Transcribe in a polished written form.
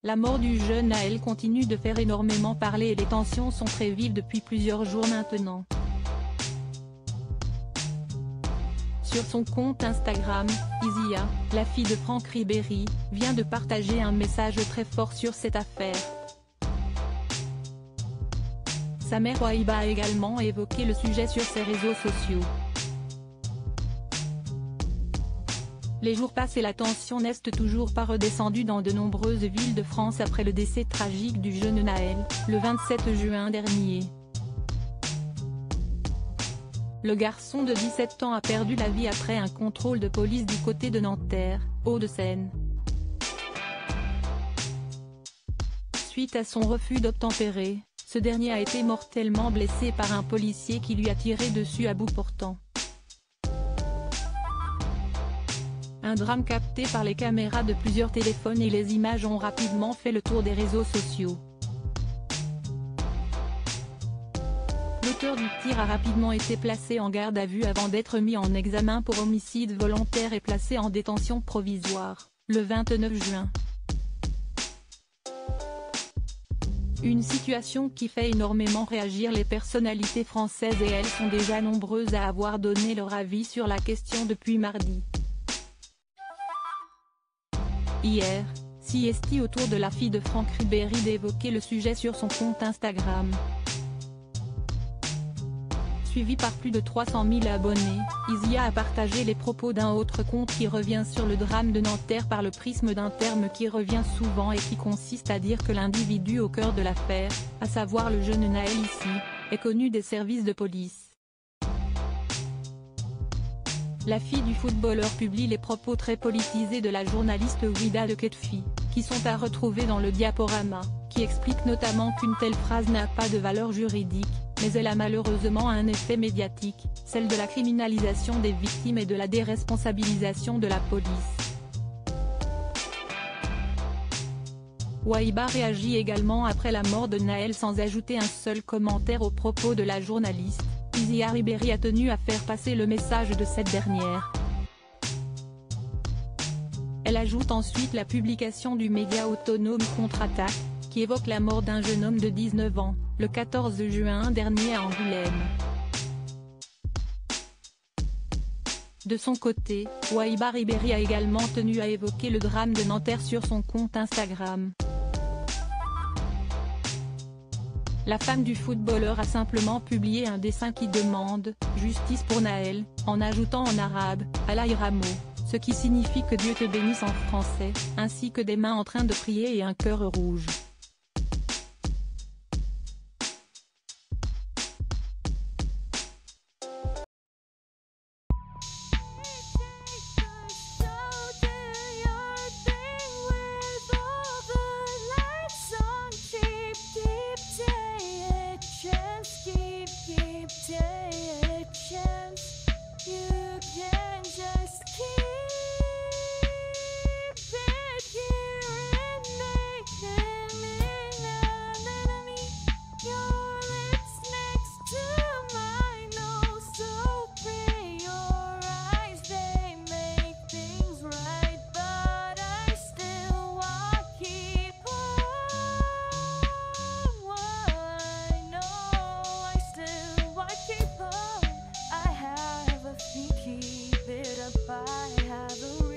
La mort du jeune Naël continue de faire énormément parler et les tensions sont très vives depuis plusieurs jours maintenant. Sur son compte Instagram, Isia, la fille de Franck Ribéry, vient de partager un message très fort sur cette affaire. Sa mère Wahiba a également évoqué le sujet sur ses réseaux sociaux. Les jours passent et la tension n'est toujours pas redescendue dans de nombreuses villes de France après le décès tragique du jeune Naël, le 27 juin dernier. Le garçon de 17 ans a perdu la vie après un contrôle de police du côté de Nanterre, Hauts-de-Seine. Suite à son refus d'obtempérer, ce dernier a été mortellement blessé par un policier qui lui a tiré dessus à bout portant. Un drame capté par les caméras de plusieurs téléphones et les images ont rapidement fait le tour des réseaux sociaux. L'auteur du tir a rapidement été placé en garde à vue avant d'être mis en examen pour homicide volontaire et placé en détention provisoire, le 29 juin. Une situation qui fait énormément réagir les personnalités françaises et elles sont déjà nombreuses à avoir donné leur avis sur la question depuis mardi. Hier, CST autour de la fille de Franck Ribéry d'évoquer le sujet sur son compte Instagram. Suivi par plus de 300 000 abonnés, Isia a partagé les propos d'un autre compte qui revient sur le drame de Nanterre par le prisme d'un terme qui revient souvent et qui consiste à dire que l'individu au cœur de l'affaire, à savoir le jeune Naël ici, est connu des services de police. La fille du footballeur publie les propos très politisés de la journaliste Ouida de Ketfi, qui sont à retrouver dans le diaporama, qui explique notamment qu'une telle phrase n'a pas de valeur juridique, mais elle a malheureusement un effet médiatique, celle de la criminalisation des victimes et de la déresponsabilisation de la police. Wahiba réagit également après la mort de Naël sans ajouter un seul commentaire aux propos de la journaliste. Isia Ribéry a tenu à faire passer le message de cette dernière. Elle ajoute ensuite la publication du média autonome Contre-Attaque, qui évoque la mort d'un jeune homme de 19 ans, le 14 juin dernier à Angoulême. De son côté, Wahiba Ribéry a également tenu à évoquer le drame de Nanterre sur son compte Instagram. La femme du footballeur a simplement publié un dessin qui demande « Justice pour Naël », en ajoutant en arabe « Allah Iramo », ce qui signifie que Dieu te bénisse en français, ainsi que des mains en train de prier et un cœur rouge. Keep it up, I have a